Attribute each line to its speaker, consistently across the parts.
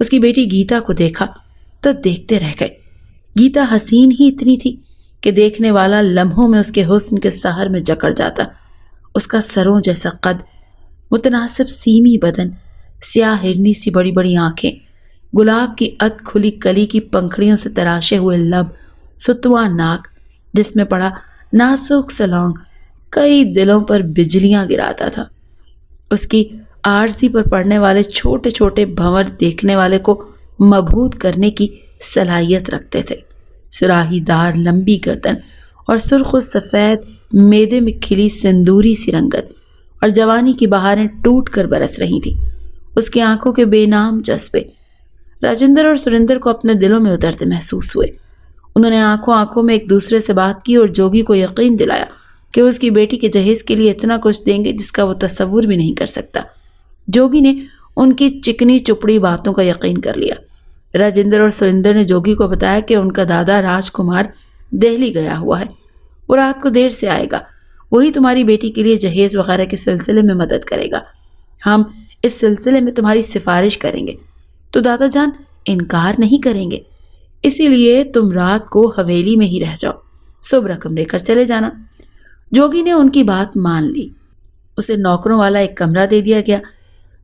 Speaker 1: اس کی بیٹی گیتا کو دیکھا تو دیکھتے رہ گئے۔ گیتا حسین ہی اتنی تھی کہ دیکھنے والا لمحوں میں اس کے حسن کے سحر میں جکڑ جاتا۔ اس کا سروں جیسا قد، متناسب سیمی بدن، سیاہ ہرنی سی بڑی بڑی آنکھیں، گلاب کی اد کھلی کلی کی پنکھڑیوں سے تراشے ہوئے لب، ستواں ناک جس میں پڑا نازک سلونگ کئی دلوں پر بجلیاں گراتا تھا۔ اس کی عارضی پر پڑنے والے چھوٹے چھوٹے بھنور دیکھنے والے کو مبہوت کرنے کی صلاحیت رکھتے تھے۔ سراہی دار لمبی گردن اور سرخ و سفید میدے میں کھلی سندوری سی رنگت اور جوانی کی بہاریں ٹوٹ کر برس رہی تھیں۔ اس کی آنکھوں کے بے نام جذبے راجندر اور سریندر کو اپنے دلوں میں اترتے محسوس ہوئے۔ انہوں نے آنکھوں میں ایک دوسرے سے بات کی اور جوگی کو یقین دلایا کہ اس کی بیٹی کے جہیز کے لیے اتنا کچھ دیں گے جس کا وہ تصور بھی نہیں کر سکتا۔ جوگی نے ان کی چکنی چپڑی باتوں کا یقین کر لیا۔ راجندر اور سریندر نے جوگی کو بتایا کہ ان کا دادا راج کمار دہلی گیا ہوا ہے، وہ رات کو دیر سے آئے گا، وہی تمہاری بیٹی کے لیے جہیز وغیرہ کے سلسلے میں مدد کرے گا، ہم اس سلسلے میں تمہاری سفارش کریں گے تو دادا جان انکار نہیں کریں گے، اسی لیے تم رات کو حویلی میں ہی رہ جاؤ، صبح رقم لے کر چلے جانا۔ جوگی نے ان کی بات مان لی۔ اسے نوکروں والا ایک کمرہ دے دیا گیا۔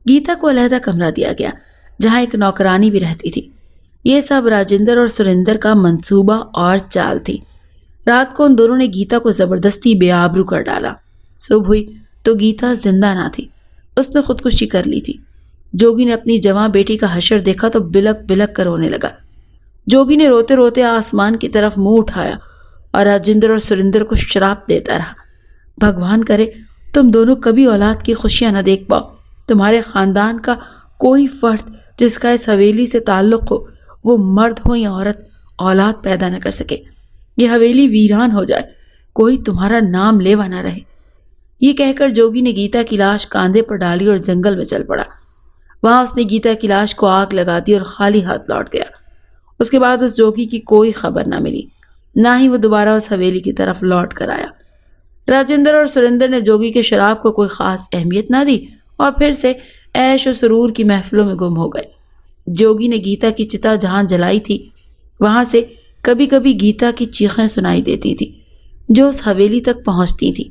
Speaker 1: گیتا کو علیحدہ کمرہ دیا گیا جہاں ایک نوکرانی بھی رہتی تھی۔ یہ سب راجندر اور سریندر کا منصوبہ اور چال تھی۔ رات کو ان دونوں نے گیتا کو زبردستی بے آبرو کر ڈالا۔ صبح ہوئی تو گیتا زندہ نہ تھی، اس نے خودکشی کر لی تھی۔ جوگی نے اپنی جواں بیٹی کا حشر دیکھا تو بلک بلک کر رونے لگا۔ جوگی نے روتے روتے آسمان کی طرف منہ اٹھایا اور راجندر اور سریندر کو شراپ دیتا رہا، بھگوان کرے تم دونوں کبھی اولاد کی خوشیاں نہ دیکھ پاؤ، تمہارے خاندان کا کوئی فرد جس کا اس حویلی سے تعلق ہو، وہ مرد ہو یا عورت، اولاد پیدا نہ کر سکے، یہ حویلی ویران ہو جائے، کوئی تمہارا نام لیوا نہ رہے۔ یہ کہہ کر جوگی نے گیتا کی لاش کاندھے پر ڈالی اور جنگل میں چل پڑا۔ وہاں اس نے گیتا کی لاش کو آگ لگا دی اور خالی ہاتھ لوٹ گیا۔ اس کے بعد اس جوگی کی کوئی خبر نہ ملی، نہ ہی وہ دوبارہ اس حویلی کی طرف لوٹ کر آیا۔ راجندر اور سریندر نے جوگی کے شراب کو کوئی خاص اہمیت نہ دی اور پھر سے عیش و سرور کی محفلوں میں گم ہو گئے۔ جوگی نے گیتا کی چتا جہاں جلائی تھی وہاں سے کبھی کبھی گیتا کی چیخیں سنائی دیتی تھی جو اس حویلی تک پہنچتی تھی۔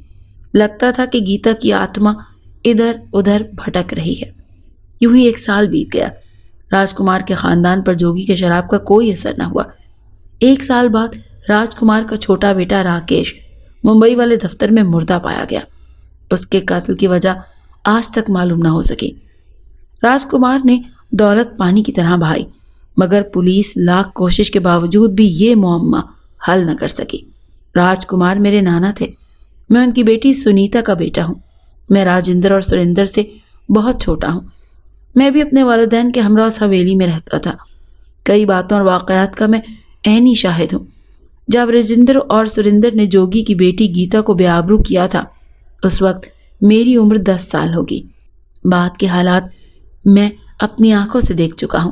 Speaker 1: لگتا تھا کہ گیتا کی آتما ادھر ادھر بھٹک رہی ہے۔ یوں ہی 1 سال بیت گیا۔ راج کمار کے خاندان پر جوگی کے شراب کا کوئی اثر نہ ہوا۔ 1 سال بعد راج کمار کا چھوٹا بیٹا راکیش ممبئی والے دفتر میں مردہ پایا گیا۔ اس کے قتل کی وجہ آج تک معلوم نہ ہو سکی۔ راج کمار نے دولت پانی کی طرح بہائی مگر پولیس لاکھ کوشش کے باوجود بھی یہ معمہ حل نہ کر سکی۔ راج کمار میرے نانا تھے، میں ان کی بیٹی سنیتا کا بیٹا ہوں۔ میں راجندر اور سریندر سے بہت چھوٹا ہوں۔ میں بھی اپنے والدین کے ہمراہ اس حویلی میں رہتا تھا۔ کئی باتوں اور واقعات کا میں عینی شاہد ہوں۔ جب راجندر اور سریندر نے جوگی کی بیٹی گیتا کو بے آبرو کیا تھا اس وقت میری عمر 10 سال ہوگی۔ بعد کے حالات میں اپنی آنکھوں سے دیکھ چکا ہوں۔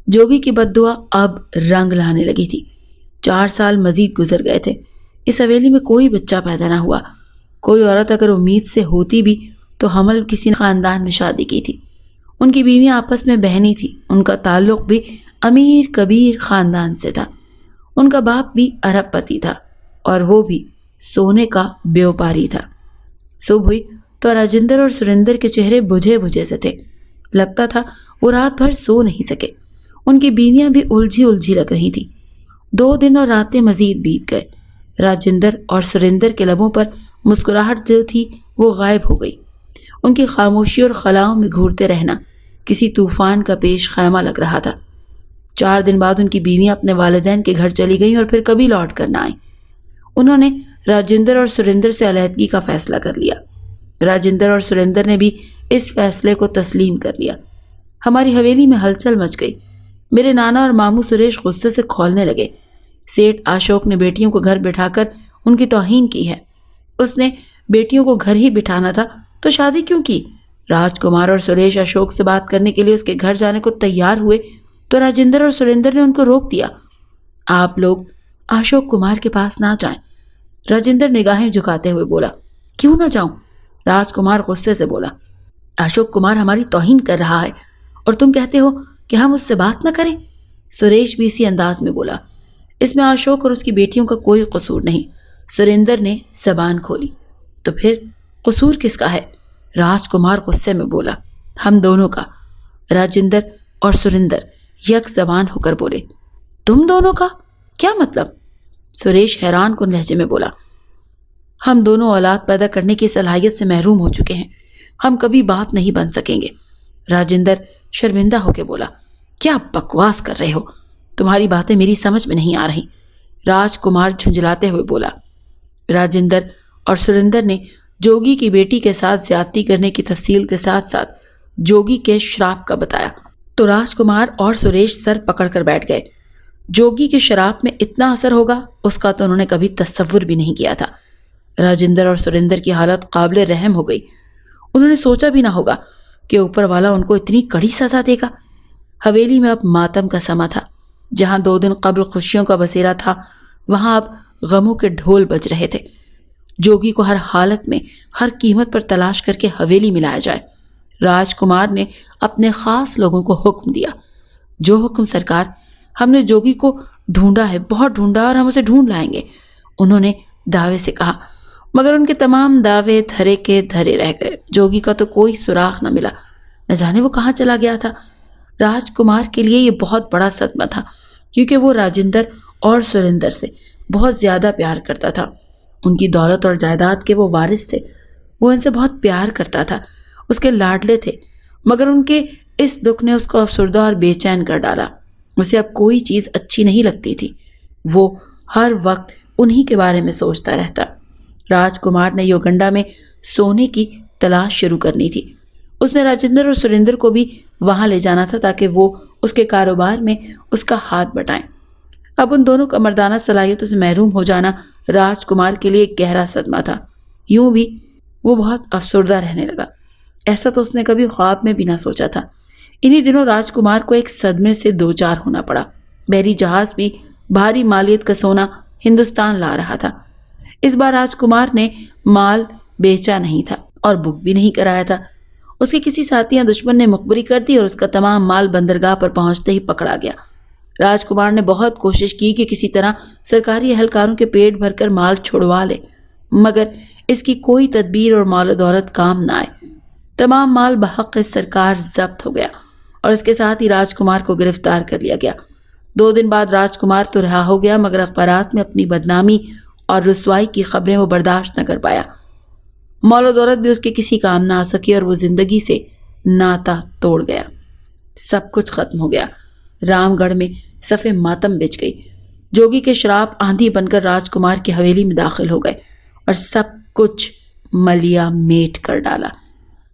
Speaker 1: جوگی کی بددعا اب رنگ لانے لگی تھی۔ 4 سال مزید گزر گئے تھے۔ اس حویلی میں کوئی بچہ پیدا نہ ہوا۔ کوئی عورت اگر امید سے ہوتی بھی تو حمل کسی خاندان میں شادی کی تھی۔ ان کی بیویاں آپس میں بہنی تھی۔ ان کا تعلق بھی امیر کبیر خاندان سے تھا۔ ان کا باپ بھی ارب پتی تھا اور وہ بھی سونے کا بیوپاری تھا۔ صبح ہوئی تو راجندر اور سریندر کے چہرے بجھے بجھے سے تھے۔ لگتا تھا وہ رات بھر سو نہیں سکے۔ ان کی بیویاں بھی الجھی الجھی لگ رہی تھی۔ 2 دن اور راتیں مزید بیت گئے۔ راجندر اور سریندر کے لبوں پر مسکراہٹ جو تھی وہ غائب ہو گئی۔ ان کی خاموشی اور خلاؤں میں گھورتے رہنا کسی طوفان کا پیش خیمہ لگ رہا تھا۔ 4 دن بعد ان کی بیویاں اپنے والدین کے گھر چلی گئیں اور پھر کبھی لوٹ کر نہ آئیں۔ انہوں نے راجندر اور سریندر سے علیحدگی کا فیصلہ کر لیا۔ راجندر اور سریندر نے بھی اس فیصلے کو تسلیم کر لیا۔ ہماری حویلی میں ہلچل مچ گئی۔ میرے نانا اور ماموں سریش غصے سے کھولنے لگے۔ سیٹھ اشوک نے بیٹیوں کو گھر بٹھا کر ان کی توہین کی ہے۔ اس نے بیٹیوں کو گھر ہی بٹھانا تھا تو شادی کیوں کی؟ راج کمار اور سریش اشوک سے بات کرنے کے لیے اس کے گھر جانے کو تیار ہوئے تو راجندر اور سریندر نے ان کو روک دیا۔ آپ لوگ اشوک کمار کے پاس نہ جائیں۔ راجندر نگاہیں جھکاتے ہوئے بولا۔ کیوں نہ جاؤں؟ راج کمار غصے سے بولا۔ اشوک کمار ہماری توہین کر رہا ہے اور تم کہتے ہو کہ ہم اس سے بات نہ کریں؟ سریش بھی اسی انداز میں بولا۔ اس میں اشوک اور اس کی بیٹیوں کا کوئی قصور نہیں۔ سریندر نے زبان کھولی۔ تو پھر قصور کس کا ہے؟ راج کمار غصے میں بولا۔ ہم دونوں کا۔ راجندر اور سریندر یک زبان ہو کر بولے۔ تم دونوں کا؟ کیا مطلب؟ سریش حیران کن لہجے میں بولا۔ ہم دونوں اولاد پیدا کرنے کی صلاحیت سے محروم ہو چکے ہیں، ہم کبھی باپ نہیں بن سکیں گے۔ راجندر شرمندہ ہو کے بولا۔ کیا بکواس کر رہے ہو؟ تمہاری باتیں میری سمجھ میں نہیں آ رہی، راج کمار جھنجھلاتے ہوئے بولا۔ راجندر اور سریندر نے جوگی کی بیٹی کے ساتھ زیادتی کرنے کی تفصیل کے ساتھ ساتھ جوگی کے شراپ کا بتایا تو راج کمار اور سریش سر پکڑ کر بیٹھ گئے۔ جوگی کے شراب میں اتنا اثر ہوگا اس کا تو انہوں نے کبھی تصور بھی نہیں کیا تھا۔ راجندر اور سریندر کی حالت قابل رحم ہو گئی۔ انہوں نے سوچا بھی نہ ہوگا کہ اوپر والا ان کو اتنی کڑی سزا دے گا۔ حویلی میں اب ماتم کا سما تھا۔ جہاں 2 دن قبل خوشیوں کا بسیرا تھا، وہاں اب غموں کے ڈھول بج رہے تھے۔ جوگی کو ہر حالت میں ہر قیمت پر تلاش کر کے حویلی میں لایا جائے۔ راج کمار نے اپنے خاص لوگوں کو حکم دیا۔ جو حکم سرکار، ہم نے جوگی کو ڈھونڈا ہے، بہت ڈھونڈا، اور ہم اسے ڈھونڈ لائیں گے، انہوں نے دعوے سے کہا۔ مگر ان کے تمام دعوے دھرے کے دھرے رہ گئے۔ جوگی کا تو کوئی سراغ نہ ملا، نہ جانے وہ کہاں چلا گیا تھا۔ راج کمار کے لیے یہ بہت بڑا صدمہ تھا، کیونکہ وہ راجندر اور سریندر سے بہت زیادہ پیار کرتا تھا۔ ان کی دولت اور جائیداد کے وہ وارث تھے، وہ ان سے بہت پیار کرتا تھا، اس کے لاڈلے تھے۔ مگر ان کے اس دکھ نے اس کو افسردہ اور بے چین کر ڈالا۔ اسے اب کوئی چیز اچھی نہیں لگتی تھی، وہ ہر وقت انہی کے بارے میں سوچتا رہتا۔ راج کمار نے یوگنڈا میں سونے کی تلاش شروع کرنی تھی۔ اس نے راجندر اور سریندر کو بھی وہاں لے جانا تھا تاکہ وہ اس کے کاروبار میں اس کا ہاتھ بٹائیں۔ اب ان دونوں کا مردانہ صلاحیتوں سے محروم ہو جانا راج کمار کے لیے ایک گہرا صدمہ تھا۔ یوں بھی وہ بہت افسردہ رہنے لگا۔ ایسا تو اس نے کبھی خواب میں بھی نہ سوچا تھا۔ انہی دنوں راج کمار کو ایک صدمے سے دوچار ہونا پڑا۔ بحری جہاز بھی بھاری مالیت کا سونا ہندوستان لا رہا تھا۔ اس بار راج کمار نے مال بیچا نہیں تھا اور بک بھی نہیں کرایا تھا۔ اس کے کسی ساتھی یا دشمن نے مخبری کر دی اور اس کا تمام مال بندرگاہ پر پہنچتے ہی پکڑا گیا۔ راج کمار نے بہت کوشش کی کہ کسی طرح سرکاری اہلکاروں کے پیٹ بھر کر مال چھڑوا لے، مگر اس کی کوئی تدبیر اور مال و دولت کام نہ آئے۔ تمام مال بحق سرکار ضبط ہو گیا اور اس کے ساتھ ہی راج کمار کو گرفتار کر لیا گیا۔ 2 دن بعد راج کمار تو رہا ہو گیا، مگر اخبارات میں اپنی بدنامی اور رسوائی کی خبریں وہ برداشت نہ کر پایا۔ مال و دولت بھی اس کے کسی کام نہ آ سکی اور وہ زندگی سے ناتا توڑ گیا۔ سب کچھ ختم ہو گیا۔ رام گڑھ میں صف ماتم بچ گئی۔ جوگی کے شراب آندھی بن کر راج کمار کی حویلی میں داخل ہو گئے اور سب کچھ ملیا میٹ کر ڈالا۔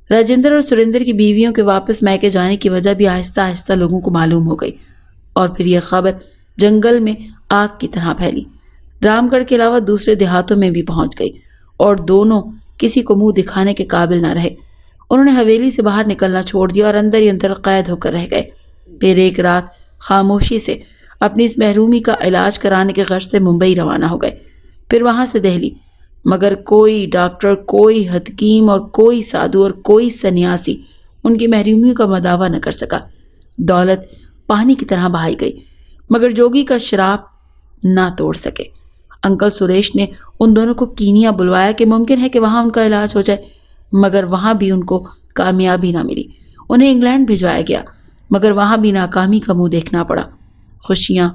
Speaker 1: راجندر اور سریندر کی بیویوں کے واپس میکے جانے کی وجہ بھی آہستہ آہستہ لوگوں کو معلوم ہو گئی اور پھر یہ خبر جنگل میں آگ کی طرح پھیلی۔ رام گڑھ کے علاوہ دوسرے دیہاتوں میں بھی پہنچ گئی اور دونوں کسی کو منہ دکھانے کے قابل نہ رہے۔ انہوں نے حویلی سے باہر نکلنا چھوڑ دیا اور اندر ہی اندر قید ہو کر رہ گئے۔ پھر ایک رات خاموشی سے اپنی اس محرومی کا علاج کرانے کے غرض سے ممبئی روانہ ہو گئے، پھر وہاں سے دہلی۔ مگر کوئی ڈاکٹر، کوئی حکیم اور کوئی سادھو اور کوئی سنیاسی ان کی محرومیوں کا مداوع نہ کر سکا۔ دولت پانی کی طرح بہائی گئی، مگر جوگی کا شراپ نہ توڑ سکے۔ انکل سریش نے ان دونوں کو کینیا بلوایا کہ ممکن ہے کہ وہاں ان کا علاج ہو جائے، مگر وہاں بھی ان کو کامیابی نہ ملی۔ انہیں انگلینڈ بھجوایا گیا، مگر وہاں بھی ناکامی کا منہ دیکھنا پڑا۔ خوشیاں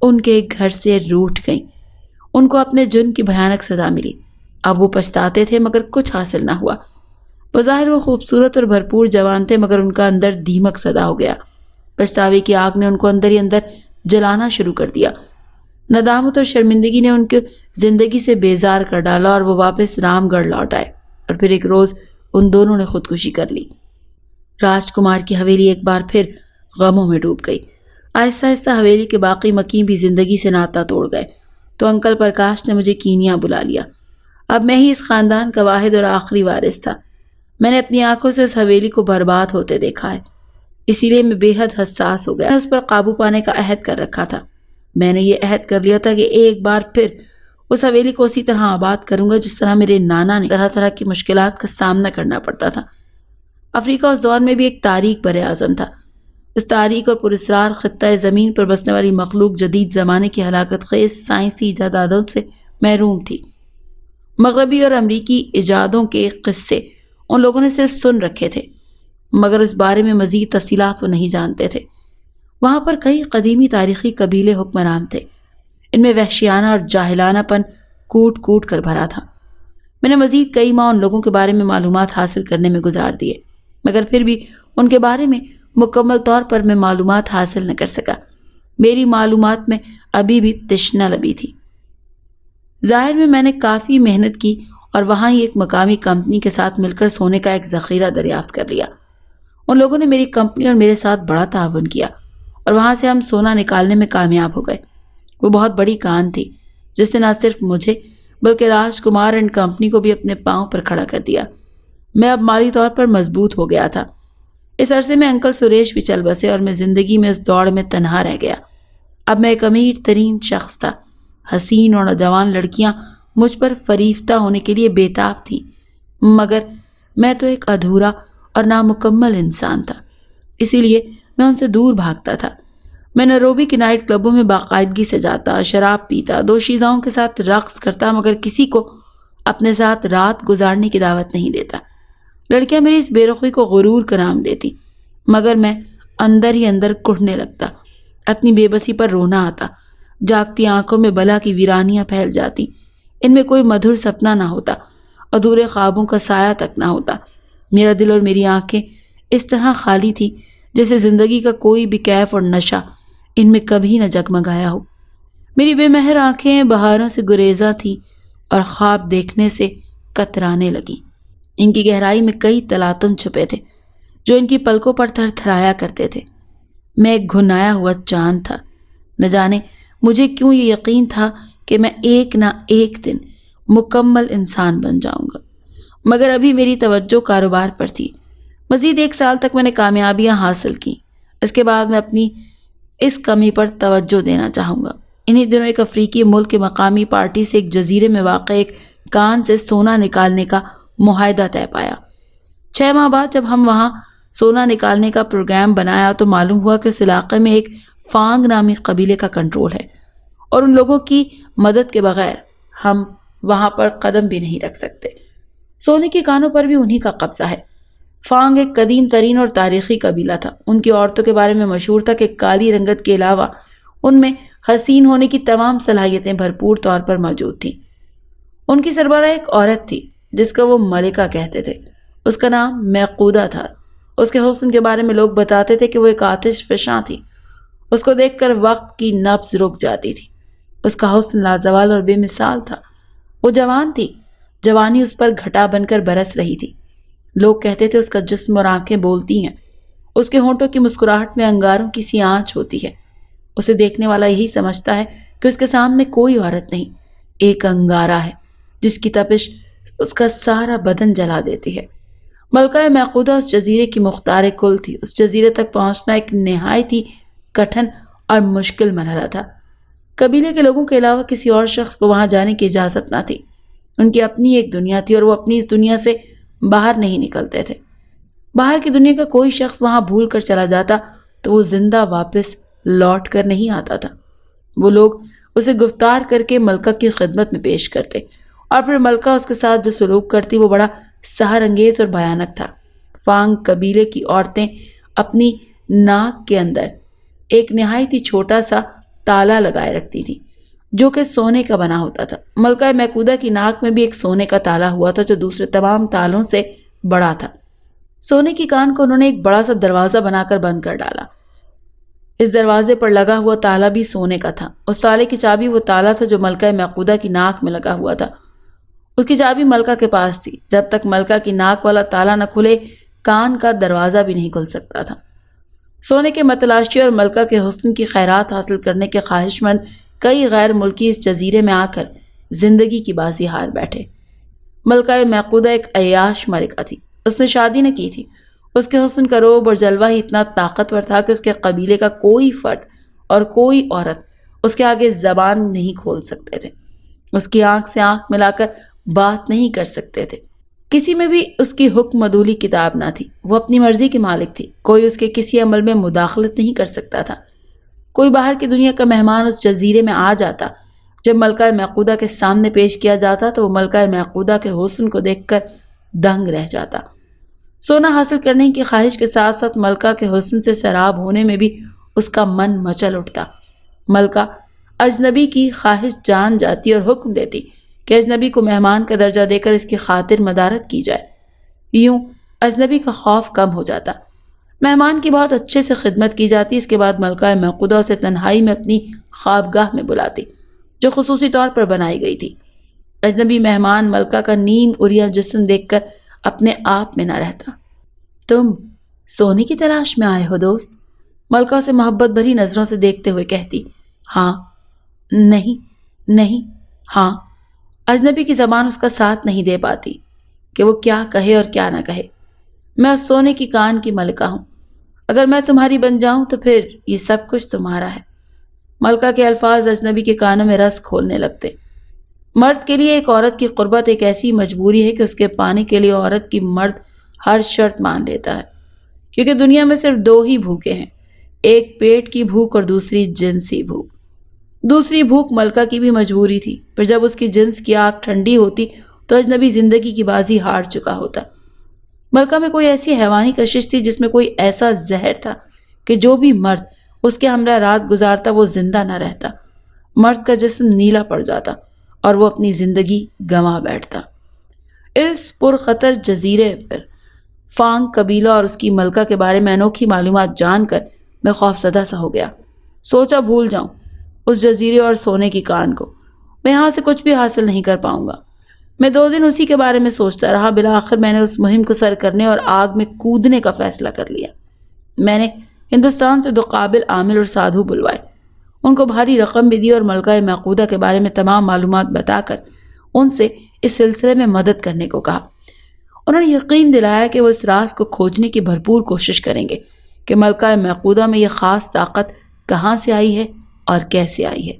Speaker 1: ان کے گھر سے روٹھ گئیں۔ ان کو اپنے جرم کی بھیانک سزا ملی۔ اب وہ پچھتاتے تھے مگر کچھ حاصل نہ ہوا۔ بظاہر وہ خوبصورت اور بھرپور جوان تھے، مگر ان کا اندر دیمک زدہ ہو گیا۔ پچھتاوے کی آگ نے ان کو اندر ہی اندر جلانا شروع کر دیا۔ ندامت اور شرمندگی نے ان کی زندگی سے بیزار کر ڈالا اور وہ واپس رام گڑھ لوٹ آئے اور پھر ایک روز ان دونوں نے خودکشی کر لی۔ راج کمار کی حویلی ایک بار پھر غموں میں ڈوب گئی۔ آہستہ آہستہ حویلی کے باقی مکین بھی زندگی سے ناتا توڑ گئے تو انکل پرکاش نے مجھے کینیا بلا لیا۔ اب میں ہی اس خاندان کا واحد اور آخری وارث تھا۔ میں نے اپنی آنکھوں سے اس حویلی کو برباد ہوتے دیکھا ہے، اسی لیے میں بے حد حساس ہو گیا۔ میں اس پر قابو پانے کا عہد کر رکھا تھا۔ میں نے یہ عہد کر لیا تھا کہ ایک بار پھر اس حویلی کو اسی طرح آباد کروں گا جس طرح میرے نانا نے طرح طرح کی مشکلات کا سامنا کرنا پڑتا تھا۔ افریقہ اس دور میں بھی ایک تاریک بر اعظم تھا۔ اس تاریک اور پراسرار خطہ زمین پر بسنے والی مخلوق جدید زمانے کی ہلاکت خیز سائنسی ایجادات سے محروم تھی۔ مغربی اور امریکی ایجادوں کے قصے ان لوگوں نے صرف سن رکھے تھے، مگر اس بارے میں مزید تفصیلات وہ نہیں جانتے تھے۔ وہاں پر کئی قدیمی تاریخی قبیلے حکمران تھے، ان میں وحشیانہ اور جاہلانہ پن کوٹ کوٹ کر بھرا تھا۔ میں نے مزید کئی ماہ ان لوگوں کے بارے میں معلومات حاصل کرنے میں گزار دیے، مگر پھر بھی ان کے بارے میں مکمل طور پر میں معلومات حاصل نہ کر سکا۔ میری معلومات میں ابھی بھی تشنہ لبی تھی۔ ظاہر میں نے کافی محنت کی اور وہاں ہی ایک مقامی کمپنی کے ساتھ مل کر سونے کا ایک ذخیرہ دریافت کر لیا۔ ان لوگوں نے میری کمپنی اور میرے ساتھ بڑا تعاون کیا اور وہاں سے ہم سونا نکالنے میں کامیاب ہو گئے۔ وہ بہت بڑی کان تھی جس نے نہ صرف مجھے بلکہ راج کمار اینڈ کمپنی کو بھی اپنے پاؤں پر کھڑا کر دیا۔ میں اب مالی طور پر مضبوط ہو گیا تھا۔ اس عرصے میں انکل سریش بھی چل بسے اور میں زندگی میں اس دوڑ میں تنہا رہ گیا۔ اب میں ایک امیر ترین شخص تھا۔ حسین اور نوجوان لڑکیاں مجھ پر فریفتہ ہونے کے لیے بےتاب تھیں، مگر میں تو ایک ادھورا اور نامکمل انسان تھا، اسی لیے میں ان سے دور بھاگتا تھا۔ میں نیروبی کے نائٹ کلبوں میں باقاعدگی سے جاتا، شراب پیتا، دوشیزاؤں کے ساتھ رقص کرتا، مگر کسی کو اپنے ساتھ رات گزارنے کی دعوت نہیں دیتا۔ لڑکیاں میری اس بے رخی کو غرور کا نام دیتی، مگر میں اندر ہی اندر کڑھنے لگتا۔ اپنی بے بسی پر رونا آتا، جاگتی آنکھوں میں بلا کی ویرانیاں پھیل جاتی، ان میں کوئی مدھر سپنا نہ ہوتا، ادھورے خوابوں کا سایہ تک نہ ہوتا۔ میرا دل اور میری آنکھیں اس طرح خالی تھی جیسے زندگی کا کوئی بھی کیف اور نشہ ان میں کبھی نہ جگمگایا ہو۔ میری بے مہر آنکھیں بہاروں سے گریزاں تھیں اور خواب دیکھنے سے کترانے لگیں۔ ان کی گہرائی میں کئی تلاطم چھپے تھے جو ان کی پلکوں پر تھر تھرایا کرتے تھے۔ میں ایک گھنایا ہوا چاند تھا۔ نہ جانے مجھے کیوں یہ یقین تھا کہ میں ایک نہ ایک دن مکمل انسان بن جاؤں گا، مگر ابھی میری توجہ کاروبار پر تھی۔ مزید 1 سال تک میں نے کامیابیاں حاصل کی، اس کے بعد میں اپنی اس کمی پر توجہ دینا چاہوں گا۔ انہی دنوں ایک افریقی ملک کے مقامی پارٹی سے ایک جزیرے میں واقع ایک کان سے سونا نکالنے کا معاہدہ طے پایا۔ 6 ماہ بعد جب ہم وہاں سونا نکالنے کا پروگرام بنایا تو معلوم ہوا کہ اس علاقے میں ایک فانگ نامی قبیلے کا کنٹرول ہے اور ان لوگوں کی مدد کے بغیر ہم وہاں پر قدم بھی نہیں رکھ سکتے۔ سونے کی کانوں پر بھی انہی کا قبضہ ہے۔ فانگ ایک قدیم ترین اور تاریخی قبیلہ تھا۔ ان کی عورتوں کے بارے میں مشہور تھا کہ کالی رنگت کے علاوہ ان میں حسین ہونے کی تمام صلاحیتیں بھرپور طور پر موجود تھیں۔ ان کی سربراہ ایک عورت تھی جس کو وہ ملکہ کہتے تھے۔ اس کا نام میقودہ تھا۔ اس کے حسن کے بارے میں لوگ بتاتے تھے کہ وہ ایک آتش فشاں تھی۔ اس کو دیکھ کر وقت کی نبض رک جاتی تھی۔ اس کا حسن لازوال اور بے مثال تھا۔ وہ جوان تھی، جوانی اس پر گھٹا بن کر برس رہی تھی۔ لوگ کہتے تھے اس کا جسم اور آنکھیں بولتی ہیں، اس کے ہونٹوں کی مسکراہٹ میں انگاروں کی سی آنچ ہوتی ہے۔ اسے دیکھنے والا یہی سمجھتا ہے کہ اس کے سامنے کوئی عورت نہیں، ایک انگارہ ہے جس کی تپش اس کا سارا بدن جلا دیتی ہے۔ ملکہ میقودہ اس جزیرے کی مختار کل تھی۔ اس جزیرے تک پہنچنا ایک نہایت ہی کٹھن اور مشکل مرحلہ تھا۔ قبیلے کے لوگوں کے علاوہ کسی اور شخص کو وہاں جانے کی اجازت نہ تھی۔ ان کی اپنی ایک دنیا تھی اور وہ اپنی اس دنیا سے باہر نہیں نکلتے تھے۔ باہر کی دنیا کا کوئی شخص وہاں بھول کر چلا جاتا تو وہ زندہ واپس لوٹ کر نہیں آتا تھا۔ وہ لوگ اسے گفتار کر کے ملکہ کی خدمت میں پیش کرتے اور پھر ملکہ اس کے ساتھ جو سلوک کرتی وہ بڑا سحر انگیز اور بھیانک تھا۔ فانگ قبیلے کی عورتیں اپنی ناک کے اندر ایک نہایت ہی چھوٹا سا تالا لگائے رکھتی تھی جو کہ سونے کا بنا ہوتا تھا۔ ملکہ میقودہ کی ناک میں بھی ایک سونے کا تالا ہوا تھا جو دوسرے تمام تالوں سے بڑا تھا۔ سونے کی کان کو انہوں نے ایک بڑا سا دروازہ بنا کر بند کر ڈالا۔ اس دروازے پر لگا ہوا تالا بھی سونے کا تھا۔ اس تالے کی چابی وہ تالا تھا جو ملکہ میقودہ کی ناک میں لگا ہوا تھا۔ اس کی چابی ملکہ کے پاس تھی۔ جب تک ملکہ کی ناک والا تالا نہ کھلے کان کا دروازہ بھی نہیں کھل سکتا تھا۔ سونے کے متلاشی اور ملکہ کے حسن کی خیرات حاصل کرنے کے خواہش مند کئی غیر ملکی اس جزیرے میں آ کر زندگی کی بازی ہار بیٹھے۔ ملکہ میقودہ ایک عیاش ملکہ تھی۔ اس نے شادی نہ کی تھی۔ اس کے حسن کا روب اور جلوہ ہی اتنا طاقتور تھا کہ اس کے قبیلے کا کوئی فرد اور کوئی عورت اس کے آگے زبان نہیں کھول سکتے تھے۔ اس کی آنکھ سے آنکھ ملا کر بات نہیں کر سکتے تھے۔ کسی میں بھی اس کی حکم مدولی کتاب نہ تھی، وہ اپنی مرضی کی مالک تھی، کوئی اس کے کسی عمل میں مداخلت نہیں کر سکتا تھا۔ کوئی باہر کی دنیا کا مہمان اس جزیرے میں آ جاتا، جب ملکہ محقودہ کے سامنے پیش کیا جاتا تو وہ ملکہ محقودہ کے حسن کو دیکھ کر دنگ رہ جاتا۔ سونا حاصل کرنے کی خواہش کے ساتھ ساتھ ملکہ کے حسن سے سراب ہونے میں بھی اس کا من مچل اٹھتا۔ ملکہ اجنبی کی خواہش جان جاتی اور حکم دیتی کہ اجنبی کو مہمان کا درجہ دے کر اس کی خاطر مدارت کی جائے۔ یوں اجنبی کا خوف کم ہو جاتا، مہمان کی بہت اچھے سے خدمت کی جاتی۔ اس کے بعد ملکہ محقودہ اسے تنہائی میں اپنی خوابگاہ میں بلاتی، جو خصوصی طور پر بنائی گئی تھی۔ اجنبی مہمان ملکہ کا نیم اڑیا جسم دیکھ کر اپنے آپ میں نہ رہتا۔ تم سونے کی تلاش میں آئے ہو دوست؟ ملکہ اسے محبت بھری نظروں سے دیکھتے ہوئے کہتی۔ ہاں، نہیں، ہاں۔ اجنبی کی زبان اس کا ساتھ نہیں دے پاتی کہ وہ کیا کہے اور کیا نہ کہے۔ میں اس سونے کی کان کی ملکہ ہوں، اگر میں تمہاری بن جاؤں تو پھر یہ سب کچھ تمہارا ہے۔ ملکہ کے الفاظ اجنبی کے کانوں میں رس کھولنے لگتے۔ مرد کے لیے ایک عورت کی قربت ایک ایسی مجبوری ہے کہ اس کے پانے کے لیے عورت کی مرد ہر شرط مان لیتا ہے، کیونکہ دنیا میں صرف دو ہی بھوکیں ہیں، ایک پیٹ کی بھوک اور دوسری جنسی بھوک۔ دوسری بھوک ملکہ کی بھی مجبوری تھی، پر جب اس کی جنس کی آگ ٹھنڈی ہوتی تو اجنبی زندگی کی بازی ہار چکا ہوتا۔ ملکہ میں کوئی ایسی حیوانی کشش تھی جس میں کوئی ایسا زہر تھا کہ جو بھی مرد اس کے ہمراہ رات گزارتا وہ زندہ نہ رہتا، مرد کا جسم نیلا پڑ جاتا اور وہ اپنی زندگی گنوا بیٹھتا۔ اس پرخطر جزیرے پر فانگ قبیلہ اور اس کی ملکہ کے بارے میں انوکھی معلومات جان کر میں خوفزدہ سا ہو گیا۔ سوچا بھول جاؤں اس جزیرے اور سونے کی کان کو، میں یہاں سے کچھ بھی حاصل نہیں کر پاؤں گا۔ میں 2 دن اسی کے بارے میں سوچتا رہا، بالآخر میں نے اس مہم کو سر کرنے اور آگ میں کودنے کا فیصلہ کر لیا۔ میں نے ہندوستان سے 2 قابل عامل اور سادھو بلوائے، ان کو بھاری رقم بھی دی اور ملکہ محقودہ کے بارے میں تمام معلومات بتا کر ان سے اس سلسلے میں مدد کرنے کو کہا۔ انہوں نے یقین دلایا کہ وہ اس راز کو کھوجنے کی بھرپور کوشش کریں گے کہ ملکہ محقودہ میں یہ خاص طاقت کہاں سے آئی ہے اور کیسے آئی ہے۔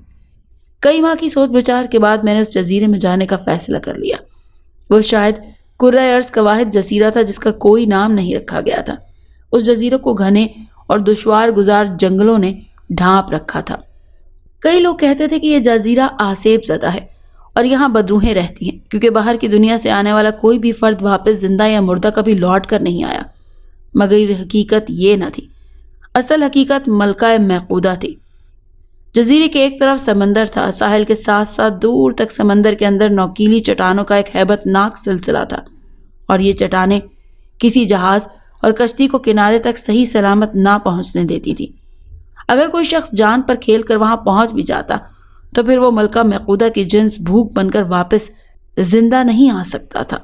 Speaker 1: کئی ماہ کی سوچ بچار کے بعد میں نے اس جزیرے میں جانے کا فیصلہ کر لیا۔ وہ شاید کرۂ ارض کا واحد جزیرہ تھا جس کا کوئی نام نہیں رکھا گیا تھا۔ اس جزیرے کو گھنے اور دشوار گزار جنگلوں نے ڈھانپ رکھا تھا۔ کئی لوگ کہتے تھے کہ یہ جزیرہ آسیب زدہ ہے اور یہاں بدروحیں رہتی ہیں، کیونکہ باہر کی دنیا سے آنے والا کوئی بھی فرد واپس زندہ یا مردہ کبھی لوٹ کر نہیں آیا۔ مگر حقیقت یہ نہ تھی، اصل حقیقت ملکہ محقودہ تھی۔ جزیرے کے ایک طرف سمندر تھا، ساحل کے ساتھ ساتھ دور تک سمندر کے اندر نوکیلی چٹانوں کا ایک ہیبت ناک سلسلہ تھا، اور یہ چٹانیں کسی جہاز اور کشتی کو کنارے تک صحیح سلامت نہ پہنچنے دیتی تھی۔ اگر کوئی شخص جان پر کھیل کر وہاں پہنچ بھی جاتا تو پھر وہ ملکہ محقودہ کی جنس بھوک بن کر واپس زندہ نہیں آ سکتا تھا۔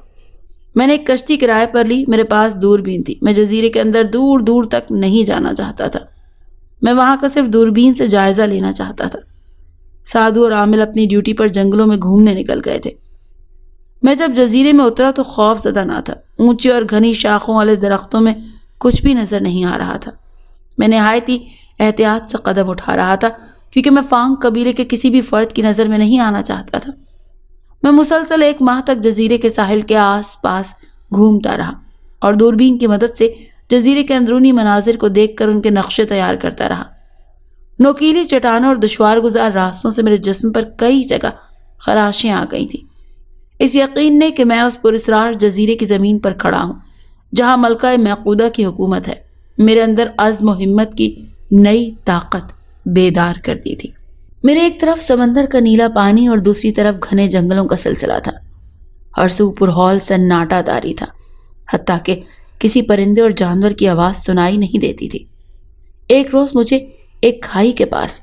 Speaker 1: میں نے ایک کشتی کرائے پر لی، میرے پاس دوربین تھی، میں جزیرے کے اندر دور دور تک نہیں جانا چاہتا تھا، میں وہاں کا صرف دوربین سے جائزہ لینا چاہتا تھا۔ سادھو اور عامل اپنی ڈیوٹی پر جنگلوں میں گھومنے نکل گئے تھے۔ میں جب جزیرے میں اترا تو خوف زدہ نہ تھا، اونچی اور گھنی شاخوں والے درختوں میں کچھ بھی نظر نہیں آ رہا تھا۔ میں نہایت ہی احتیاط سے قدم اٹھا رہا تھا، کیونکہ میں فانگ قبیلے کے کسی بھی فرد کی نظر میں نہیں آنا چاہتا تھا۔ میں مسلسل 1 ماہ تک جزیرے کے ساحل کے آس پاس گھومتا رہا اور دوربین کی مدد سے جزیرے کے اندرونی مناظر کو دیکھ کر ان کے نقشے تیار کرتا رہا۔ نوکیلی چٹانوں اور دشوار گزار راستوں سے میرے جسم پر کئی جگہ خراشیں آ گئی تھیں، اس یقین نے کہ میں اس پراسرار جزیرے کی زمین پر کھڑا ہوں جہاں ملکہ محقودہ کی حکومت ہے۔ میرے اندر عزم و ہمت کی نئی طاقت بیدار کر دی تھی۔ میرے ایک طرف سمندر کا نیلا پانی اور دوسری طرف گھنے جنگلوں کا سلسلہ تھا، ہر سو پرہول سناٹا داری تھا، حتیٰ کہ کسی پرندے اور جانور کی آواز سنائی نہیں دیتی تھی۔ ایک روز مجھے ایک کھائی کے پاس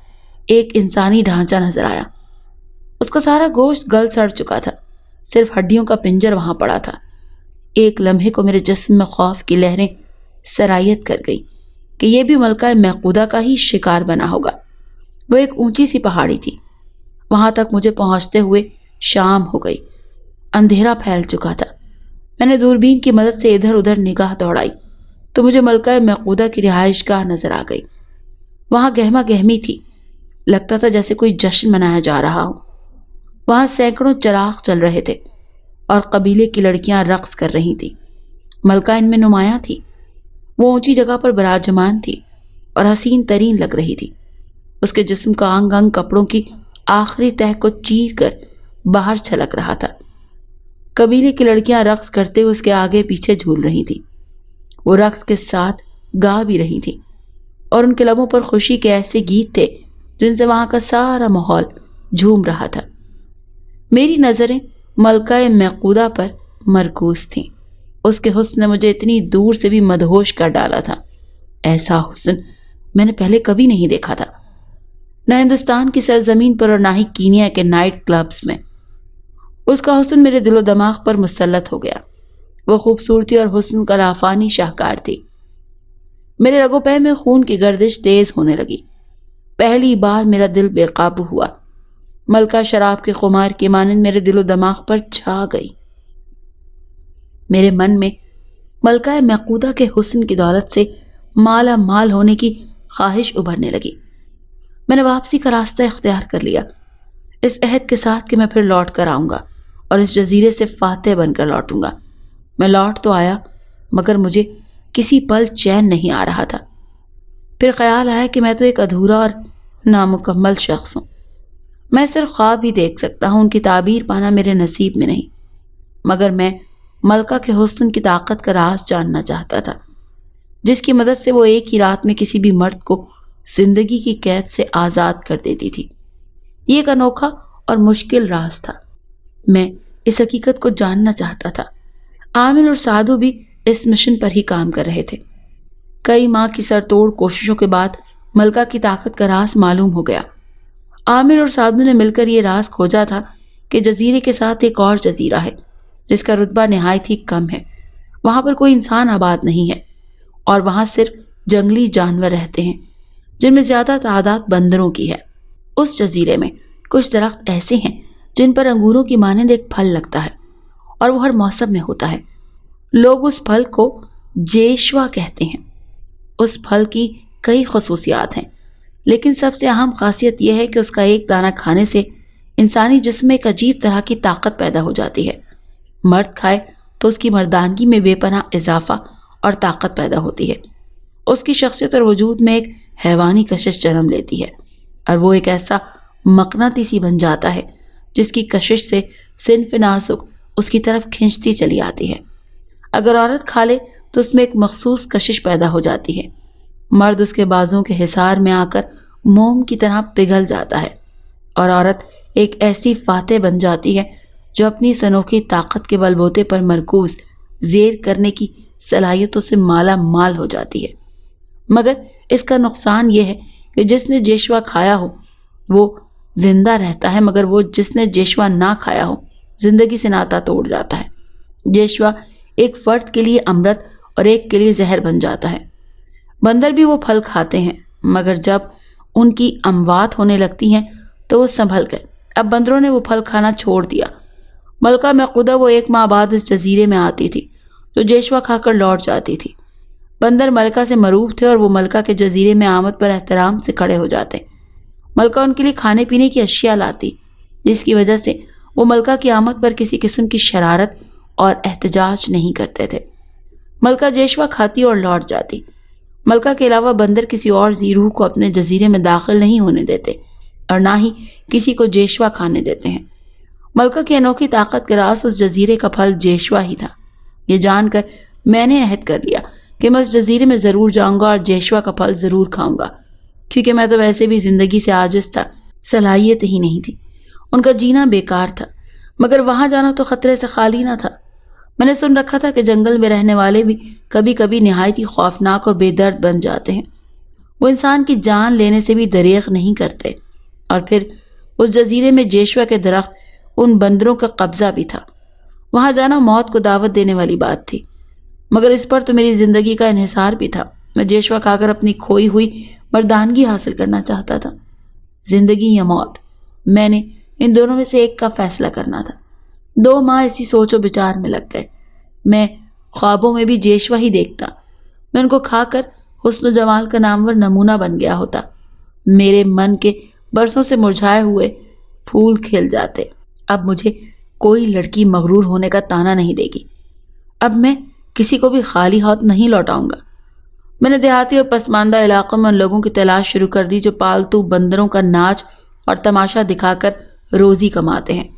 Speaker 1: ایک انسانی ڈھانچہ نظر آیا۔ اس کا سارا گوشت گل سڑ چکا تھا، صرف ہڈیوں کا پنجر وہاں پڑا تھا۔ ایک لمحے کو میرے جسم میں خوف کی لہریں سرایت کر گئی کہ یہ بھی ملکہ محقودہ کا ہی شکار بنا ہوگا۔ وہ ایک اونچی سی پہاڑی تھی، وہاں تک مجھے پہنچتے ہوئے شام ہو گئی، اندھیرا پھیل چکا تھا۔ میں نے دوربین کی مدد سے ادھر ادھر نگاہ دوڑائی تو مجھے ملکہ محقودہ کی رہائش گاہ نظر آ گئی۔ وہاں گہما گہمی تھی، لگتا تھا جیسے کوئی جشن منایا جا رہا ہو۔ وہاں سینکڑوں چراغ چل رہے تھے اور قبیلے کی لڑکیاں رقص کر رہی تھیں۔ ملکہ ان میں نمایاں تھی۔ وہ اونچی جگہ پر براجمان تھی اور حسین ترین لگ رہی تھی۔ اس کے جسم کا انگ انگ کپڑوں کی آخری تہہ کو چیر کر باہر چھلک رہا تھا۔ قبیلے کی لڑکیاں رقص کرتے ہوئے اس کے آگے پیچھے جھول رہی تھیں۔ وہ رقص کے ساتھ گا بھی رہی تھیں اور ان کے لبوں پر خوشی کے ایسے گیت تھے جن سے وہاں کا سارا ماحول جھوم رہا تھا۔ میری نظریں ملکہ میقودہ پر مرکوز تھیں۔ اس کے حسن نے مجھے اتنی دور سے بھی مدہوش کر ڈالا تھا۔ ایسا حسن میں نے پہلے کبھی نہیں دیکھا تھا، نہ ہندوستان کی سرزمین پر اور نہ ہی کینیا کے نائٹ کلبز میں۔ اس کا حسن میرے دل و دماغ پر مسلط ہو گیا۔ وہ خوبصورتی اور حسن کا لافانی شاہکار تھی۔ میرے رگو پے میں خون کی گردش تیز ہونے لگی۔ پہلی بار میرا دل بے قابو ہوا۔ ملکہ شراب کے خمار کی مانند میرے دل و دماغ پر چھا گئی۔ میرے من میں ملکہ میقودہ کے حسن کی دولت سے مالا مال ہونے کی خواہش ابھرنے لگی۔ میں نے واپسی کا راستہ اختیار کر لیا، اس عہد کے ساتھ کہ میں پھر لوٹ کر آؤں گا اور اس جزیرے سے فاتح بن کر لوٹوں گا۔ میں لوٹ تو آیا مگر مجھے کسی پل چین نہیں آ رہا تھا۔ پھر خیال آیا کہ میں تو ایک ادھورا اور نامکمل شخص ہوں۔ میں صرف خواب ہی دیکھ سکتا ہوں، ان کی تعبیر پانا میرے نصیب میں نہیں۔ مگر میں ملکہ کے حسن کی طاقت کا راز جاننا چاہتا تھا، جس کی مدد سے وہ ایک ہی رات میں کسی بھی مرد کو زندگی کی قید سے آزاد کر دیتی تھی۔ یہ ایک انوکھا اور مشکل راز تھا۔ میں اس حقیقت کو جاننا چاہتا تھا۔ عامل اور سادھو بھی اس مشن پر ہی کام کر رہے تھے۔ کئی ماہ کی سر توڑ کوششوں کے بعد ملکہ کی طاقت کا راز معلوم ہو گیا۔ عامل اور سادھو نے مل کر یہ راز کھوجا تھا کہ جزیرے کے ساتھ ایک اور جزیرہ ہے جس کا رتبہ نہایت ہی کم ہے۔ وہاں پر کوئی انسان آباد نہیں ہے اور وہاں صرف جنگلی جانور رہتے ہیں جن میں زیادہ تعداد بندروں کی ہے۔ اس جزیرے میں کچھ درخت ایسے ہیں جن پر انگوروں کی مانند ایک پھل لگتا ہے اور وہ ہر موسم میں ہوتا ہے۔ لوگ اس پھل کو جیشوا کہتے ہیں۔ اس پھل کی کئی خصوصیات ہیں، لیکن سب سے اہم خاصیت یہ ہے کہ اس کا ایک دانہ کھانے سے انسانی جسم میں ایک عجیب طرح کی طاقت پیدا ہو جاتی ہے۔ مرد کھائے تو اس کی مردانگی میں بے پناہ اضافہ اور طاقت پیدا ہوتی ہے۔ اس کی شخصیت اور وجود میں ایک حیوانی کشش جنم لیتی ہے اور وہ ایک ایسا مقناطیسی بن جاتا ہے جس کی کشش سے صنف نازک اس کی طرف کھنچتی چلی آتی ہے۔ اگر عورت کھا لے تو اس میں ایک مخصوص کشش پیدا ہو جاتی ہے۔ مرد اس کے بازوں کے حصار میں آ کر موم کی طرح پگھل جاتا ہے اور عورت ایک ایسی فاتح بن جاتی ہے جو اپنی انوکھی طاقت کے بل بوتے پر مرکوز زیر کرنے کی صلاحیتوں سے مالا مال ہو جاتی ہے۔ مگر اس کا نقصان یہ ہے کہ جس نے جیشوا کھایا ہو وہ زندہ رہتا ہے، مگر وہ جس نے جیشوا نہ کھایا ہو زندگی سے ناتا توڑ جاتا ہے۔ جیشوا ایک فرد کے لیے امرت اور ایک کے لیے زہر بن جاتا ہے۔ بندر بھی وہ پھل کھاتے ہیں، مگر جب ان کی اموات ہونے لگتی ہیں تو وہ سنبھل گئے۔ اب بندروں نے وہ پھل کھانا چھوڑ دیا۔ ملکہ میقودہ وہ ایک ماہ بعد اس جزیرے میں آتی تھی جو جیشوا کھا کر لوٹ جاتی تھی۔ بندر ملکہ سے مروب تھے اور وہ ملکہ کے جزیرے میں آمد پر احترام سے کھڑے ہو جاتے۔ ملکہ ان کے لیے کھانے پینے کی اشیاء لاتی، جس کی وجہ سے وہ ملکہ کی آمد پر کسی قسم کی شرارت اور احتجاج نہیں کرتے تھے۔ ملکہ جیشوا کھاتی اور لوٹ جاتی۔ ملکہ کے علاوہ بندر کسی اور ذی روح کو اپنے جزیرے میں داخل نہیں ہونے دیتے اور نہ ہی کسی کو جیشوا کھانے دیتے ہیں۔ ملکہ کی انوکھی طاقت کے راز اس جزیرے کا پھل جیشوا ہی تھا۔ یہ جان کر میں نے عہد کر لیا کہ میں اس جزیرے میں ضرور جاؤں گا اور جیشوا کا پھل ضرور کھاؤں گا، کیونکہ میں تو ویسے بھی زندگی سے عاجز تھا، صلاحیت ہی نہیں تھی۔ ان کا جینا بیکار تھا، مگر وہاں جانا تو خطرے سے خالی نہ تھا۔ میں نے سن رکھا تھا کہ جنگل میں رہنے والے بھی کبھی کبھی نہایت ہی خوفناک اور بے درد بن جاتے ہیں۔ وہ انسان کی جان لینے سے بھی دریغ نہیں کرتے۔ اور پھر اس جزیرے میں جیشوا کے درخت ان بندروں کا قبضہ بھی تھا۔ وہاں جانا موت کو دعوت دینے والی بات تھی، مگر اس پر تو میری زندگی کا انحصار بھی تھا۔ میں جیشوا کھا کر اپنی کھوئی ہوئی مردانگی حاصل کرنا چاہتا تھا۔ زندگی یا موت، میں نے ان دونوں میں سے ایک کا فیصلہ کرنا تھا۔ 2 ماہ اسی سوچ و بچار میں لگ گئے۔ میں خوابوں میں بھی جیشوا ہی دیکھتا۔ میں ان کو کھا کر حسن و جمال کا نامور نمونہ بن گیا ہوتا۔ میرے من کے برسوں سے مرجھائے ہوئے پھول کھل جاتے۔ اب مجھے کوئی لڑکی مغرور ہونے کا طعنہ نہیں دے گی۔ اب میں کسی کو بھی خالی ہاتھ نہیں لوٹاؤں گا۔ میں نے دیہاتی اور پسماندہ علاقوں میں ان لوگوں کی تلاش شروع کر دی جو پالتو بندروں کا ناچ اور تماشا دکھا کر روزی کماتے ہیں۔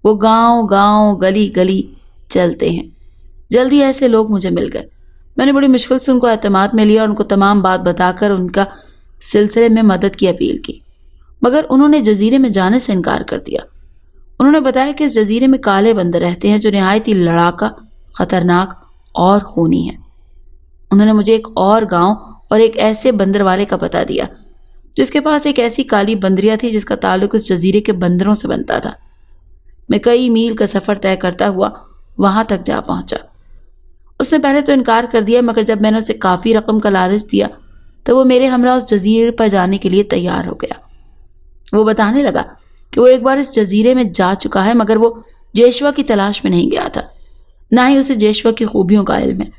Speaker 1: وہ گاؤں گاؤں گلی گلی چلتے ہیں۔ جلدی ایسے لوگ مجھے مل گئے۔ میں نے بڑی مشکل سے ان کو اعتماد میں لیا اور ان کو تمام بات بتا کر ان کا سلسلے میں مدد کی اپیل کی، مگر انہوں نے جزیرے میں جانے سے انکار کر دیا۔ انہوں نے بتایا کہ اس جزیرے میں کالے بندر رہتے ہیں جو نہایت ہی لڑاکا، خطرناک اور خونی ہیں۔ انہوں نے مجھے ایک اور گاؤں اور ایک ایسے بندر والے کا پتہ دیا جس کے پاس ایک ایسی کالی بندریا تھی جس کا تعلق اس جزیرے کے بندروں سے بنتا تھا۔ میں کئی میل کا سفر طے کرتا ہوا وہاں تک جا پہنچا۔ اس نے پہلے تو انکار کر دیا، مگر جب میں نے اسے کافی رقم کا لالچ دیا تو وہ میرے ہمراہ اس جزیرے پر جانے کے لیے تیار ہو گیا۔ وہ بتانے لگا کہ وہ ایک بار اس جزیرے میں جا چکا ہے، مگر وہ جیشوا کی تلاش میں نہیں گیا تھا، نہ ہی اسے جیشوا کی خوبیوں کا علم ہے۔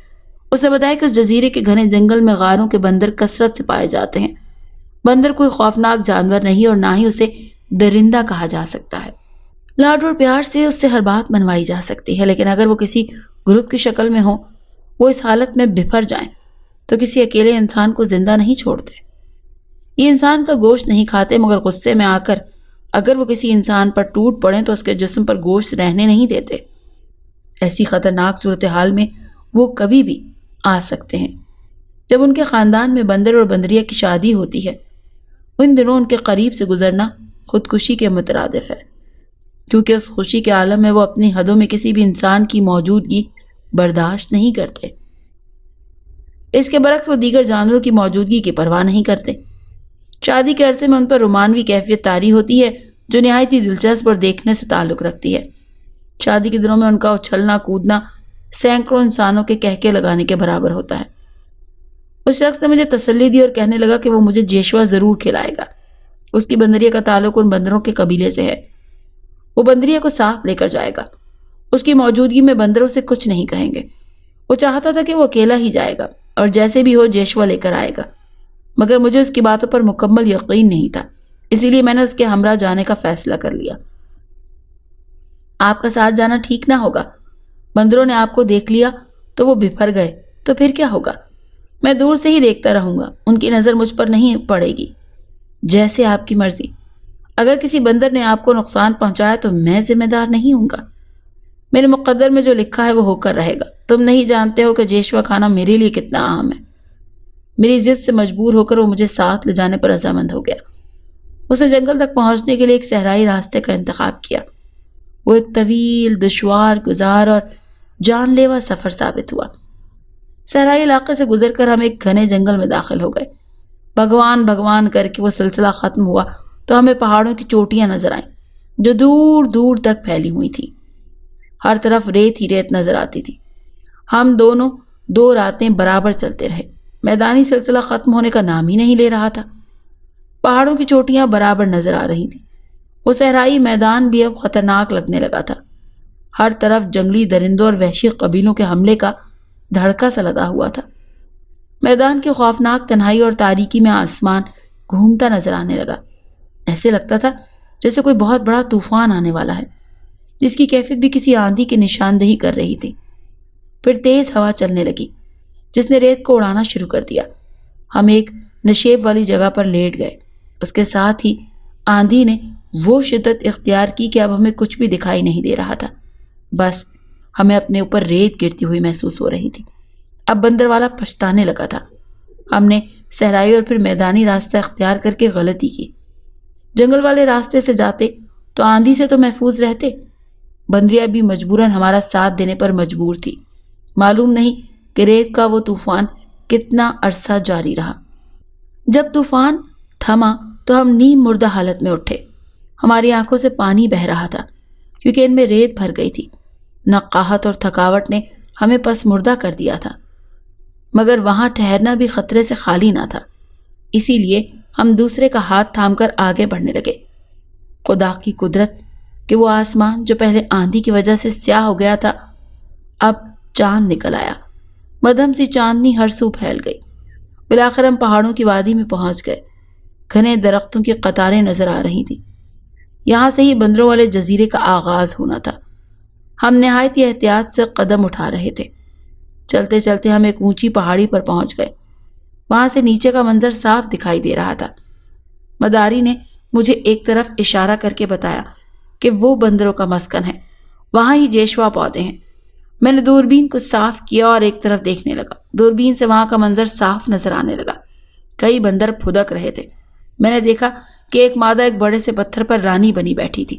Speaker 1: اسے بتایا کہ اس جزیرے کے گھنے جنگل میں غاروں کے بندر کثرت سے پائے جاتے ہیں۔ بندر کوئی خوفناک جانور نہیں اور نہ ہی اسے درندہ کہا جا سکتا ہے۔ لاڈ اور پیار سے اس سے ہر بات منوائی جا سکتی ہے، لیکن اگر وہ کسی گروپ کی شکل میں ہو، وہ اس حالت میں بفر جائیں تو کسی اکیلے انسان کو زندہ نہیں چھوڑتے۔ یہ انسان کا گوشت نہیں کھاتے، مگر غصے میں آ کر اگر وہ کسی انسان پر ٹوٹ پڑیں تو اس کے جسم پر گوشت رہنے نہیں دیتے۔ ایسی خطرناک صورتحال میں وہ کبھی بھی آ سکتے ہیں۔ جب ان کے خاندان میں بندر اور بندریا کی شادی ہوتی ہے، ان دنوں ان کے قریب سے گزرنا خودکشی کے مترادف ہے، کیونکہ اس خوشی کے عالم میں وہ اپنی حدوں میں کسی بھی انسان کی موجودگی برداشت نہیں کرتے۔ اس کے برعکس وہ دیگر جانوروں کی موجودگی کی پرواہ نہیں کرتے۔ شادی کے عرصے میں ان پر رومانوی کیفیت طاری ہوتی ہے جو نہایت ہی دلچسپ اور دیکھنے سے تعلق رکھتی ہے۔ شادی کے دنوں میں ان کا اچھلنا کودنا سینکڑوں انسانوں کے کہکے لگانے کے برابر ہوتا ہے۔ اس شخص نے مجھے تسلی دی اور کہنے لگا کہ وہ مجھے جیشوا ضرور کھلائے گا۔ اس کی بندریا کا تعلق ان بندروں کے قبیلے سے ہے۔ وہ بندریا کو ساتھ لے کر جائے گا۔ اس کی موجودگی میں بندروں سے کچھ نہیں کہیں گے۔ وہ چاہتا تھا کہ وہ اکیلا ہی جائے گا اور جیسے بھی ہو جیشوا لے کر آئے گا، مگر مجھے اس کی باتوں پر مکمل یقین نہیں تھا، اسی لیے میں نے اس کے ہمراہ جانے کا فیصلہ کر لیا۔ آپ کا ساتھ جانا ٹھیک نہ ہوگا۔ بندروں نے آپ کو دیکھ لیا تو وہ بفر گئے تو پھر کیا ہوگا؟ میں دور سے ہی دیکھتا رہوں گا، ان کی نظر مجھ پر نہیں پڑے گی۔ جیسے آپ کی مرضی۔ اگر کسی بندر نے آپ کو نقصان پہنچایا تو میں ذمہ دار نہیں ہوں گا۔ میرے مقدر میں جو لکھا ہے وہ ہو کر رہے گا۔ تم نہیں جانتے ہو کہ جیشوا کھانا میرے لیے کتنا اہم ہے۔ میری ضد سے مجبور ہو کر وہ مجھے ساتھ لے جانے پر رضامند ہو گیا۔ اسے جنگل تک پہنچنے کے لیے ایک صحرائی راستے کا انتخاب کیا۔ وہ ایک طویل، دشوار گزار اور جان لیوا سفر ثابت ہوا۔ صحرائی علاقے سے گزر کر ہم ایک گھنے جنگل میں داخل ہو گئے۔ بھگوان بھگوان کر کے وہ سلسلہ ختم ہوا تو ہمیں پہاڑوں کی چوٹیاں نظر آئیں جو دور دور تک پھیلی ہوئی تھیں۔ ہر طرف ریت ہی ریت نظر آتی تھی۔ ہم دونوں 2 راتیں برابر چلتے رہے۔ میدانی سلسلہ ختم ہونے کا نام ہی نہیں لے رہا تھا۔ پہاڑوں کی چوٹیاں برابر نظر آ رہی تھیں۔ وہ صحرائی میدان بھی اب خطرناک لگنے لگا تھا۔ ہر طرف جنگلی درندوں اور وحشی قبیلوں کے حملے کا دھڑکا سا لگا ہوا تھا۔ میدان کی خوفناک تنہائی اور تاریکی میں آسمان گھومتا نظر آنے لگا۔ ایسے لگتا تھا جیسے کوئی بہت بڑا طوفان آنے والا ہے، جس کی کیفیت بھی کسی آندھی کی نشاندہی کر رہی تھی۔ پھر تیز ہوا چلنے لگی جس نے ریت کو اڑانا شروع کر دیا۔ ہم ایک نشیب والی جگہ پر لیٹ گئے۔ اس کے ساتھ ہی آندھی نے وہ شدت اختیار کی کہ اب ہمیں کچھ بھی دکھائی نہیں دے رہا تھا، بس ہمیں اپنے اوپر ریت گرتی ہوئی محسوس ہو رہی تھی۔ اب بندر والا پچھتانے لگا تھا۔ ہم نے صحرائی اور پھر میدانی راستہ اختیار کر کے غلطی کی۔ جنگل والے راستے سے جاتے تو آندھی سے تو محفوظ رہتے، بندریا بھی مجبوراً ہمارا ساتھ دینے پر مجبور تھی۔ معلوم نہیں کہ ریت کا وہ طوفان کتنا عرصہ جاری رہا۔ جب طوفان تھما تو ہم نیم مردہ حالت میں اٹھے۔ ہماری آنکھوں سے پانی بہہ رہا تھا کیونکہ ان میں ریت بھر گئی تھی۔ نقاہت اور تھکاوٹ نے ہمیں پس مردہ کر دیا تھا، مگر وہاں ٹھہرنا بھی خطرے سے خالی نہ تھا، اسی لیے ہم دوسرے کا ہاتھ تھام کر آگے بڑھنے لگے۔ خدا کی قدرت کہ وہ آسمان جو پہلے آندھی کی وجہ سے سیاہ ہو گیا تھا اب چاند نکل آیا۔ مدھم سی چاندنی ہر سو پھیل گئی۔ بالآخر ہم پہاڑوں کی وادی میں پہنچ گئے۔ گھنے درختوں کی قطاریں نظر آ رہی تھیں۔ یہاں سے ہی بندروں والے جزیرے کا آغاز ہونا تھا۔ ہم نہایت ہی احتیاط سے قدم اٹھا رہے تھے۔ چلتے چلتے ہم ایک اونچی پہاڑی پر پہنچ گئے۔ وہاں سے نیچے کا منظر صاف دکھائی دے رہا تھا۔ مداری نے مجھے ایک طرف اشارہ کر کے بتایا کہ وہ بندروں کا مسکن ہے، وہاں ہی جیشوا پودے ہیں۔ میں نے دوربین کو صاف کیا اور ایک طرف دیکھنے لگا۔ دوربین سے وہاں کا منظر صاف نظر آنے لگا۔ کئی بندر پھدک رہے تھے۔ میں نے دیکھا کہ ایک مادہ ایک بڑے سے پتھر پر رانی بنی بیٹھی تھی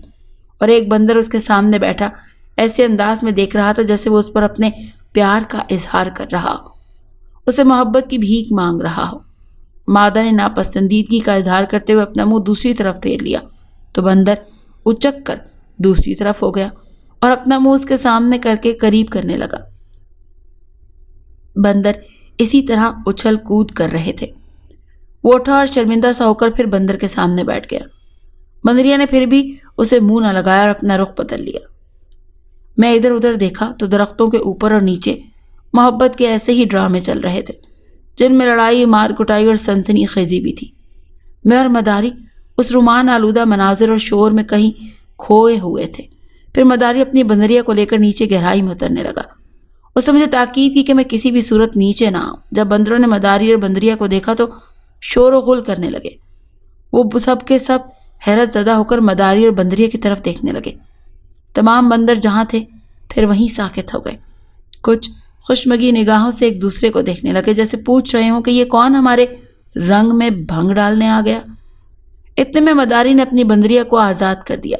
Speaker 1: اور ایک بندر اس کے سامنے بیٹھا ایسے انداز میں دیکھ رہا تھا جیسے وہ اس پر اپنے پیار کا اظہار کر رہا ہو، اسے محبت کی بھیک مانگ رہا ہو۔ مادہ نے ناپسندیدگی کا اظہار کرتے ہوئے اپنا منہ دوسری طرف پھیر لیا تو بندر اچک کر دوسری طرف ہو گیا اور اپنا منہ اس کے سامنے کر کے قریب کرنے لگا۔ بندر اسی طرح اچھل کود کر رہے تھے۔ وہ اٹھا اور شرمندہ سا ہو کر پھر بندر کے سامنے بیٹھ گیا۔ بندریا نے پھر بھی اسے منہ نہ لگایا اور اپنا رخ بدل لیا۔ میں ادھر ادھر دیکھا تو درختوں کے اوپر اور نیچے محبت کے ایسے ہی ڈرامے چل رہے تھے جن میں لڑائی، مار کٹائی اور سنسنی خیزی بھی تھی۔ میں اور مداری اس رومان آلودہ مناظر اور شور میں کہیں کھوئے ہوئے تھے۔ پھر مداری اپنی بندریا کو لے کر نیچے گہرائی میں اترنے لگا۔ اس نے مجھے تاکید کی کہ میں کسی بھی صورت نیچے نہ آؤں۔ جب بندروں نے مداری اور بندریا کو دیکھا تو شور و غل کرنے لگے۔ وہ سب کے سب حیرت زدہ ہو کر مداری اور بندریا کی طرف دیکھنے لگے۔ تمام بندر جہاں تھے پھر وہیں ساکت ہو گئے۔ کچھ خوشمگی نگاہوں سے ایک دوسرے کو دیکھنے لگے جیسے پوچھ رہے ہوں کہ یہ کون ہمارے رنگ میں بھنگ ڈالنے آ گیا۔ اتنے میں مداری نے اپنی بندریا کو آزاد کر دیا۔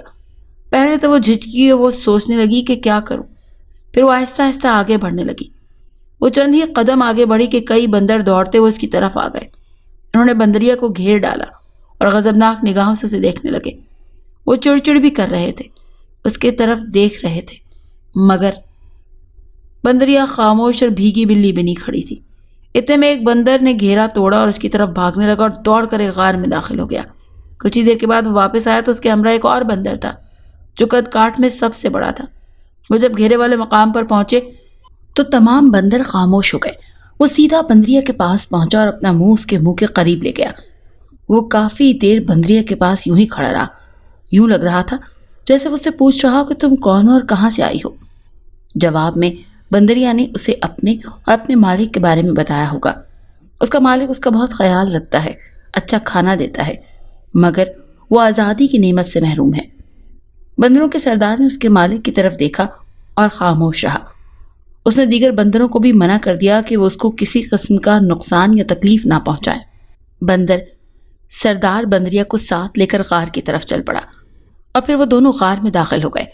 Speaker 1: پہلے تو وہ جھجکی اور وہ سوچنے لگی کہ کیا کروں، پھر وہ آہستہ آہستہ آگے بڑھنے لگی۔ وہ چند ہی قدم آگے بڑھی کہ کئی بندر دوڑتے ہوئے اس کی طرف آ گئے۔ انہوں نے بندریا کو گھیر ڈالا اور غضبناک نگاہوں سے اسے دیکھنے لگے۔ وہ چڑ بھی کر رہے تھے، اس کی طرف دیکھ رہے تھے، مگر بندریا خاموش اور بھیگی بلی بنی کھڑی تھی۔ اتنے میں ایک بندر نے گھیرا توڑا اور اس کی طرف بھاگنے لگا اور دوڑ کر ایک غار میں داخل ہو گیا۔ کچھ ہی دیر کے بعد وہ واپس آیا تو اس کے ہمراہ ایک اور بندر تھا جو قد کاٹ میں سب سے بڑا تھا۔ وہ جب گھیرے والے مقام پر پہنچے تو تمام بندر خاموش ہو گئے۔ وہ سیدھا بندریا کے پاس پہنچا اور اپنا منہ اس کے منہ کے قریب لے گیا۔ وہ کافی دیر بندریا کے پاس یوں ہی کھڑا رہا، یوں لگ رہا تھا جیسے وہ اس سے پوچھ رہا ہو کہ تم کون ہو اور کہاں سے آئی ہو۔ جواب میں بندریا نے اسے اپنے اور اپنے مالک کے بارے میں بتایا ہوگا۔ اس کا مالک اس کا بہت خیال رکھتا ہے، اچھا کھانا دیتا ہے، مگر وہ آزادی کی نعمت سے محروم ہے۔ بندروں کے سردار نے اس کے مالک کی طرف دیکھا اور خاموش رہا۔ اس نے دیگر بندروں کو بھی منع کر دیا کہ وہ اس کو کسی قسم کا نقصان یا تکلیف نہ پہنچائیں۔ بندر سردار بندریا کو ساتھ لے کر غار کی طرف چل پڑا اور پھر وہ دونوں غار میں داخل ہو گئے۔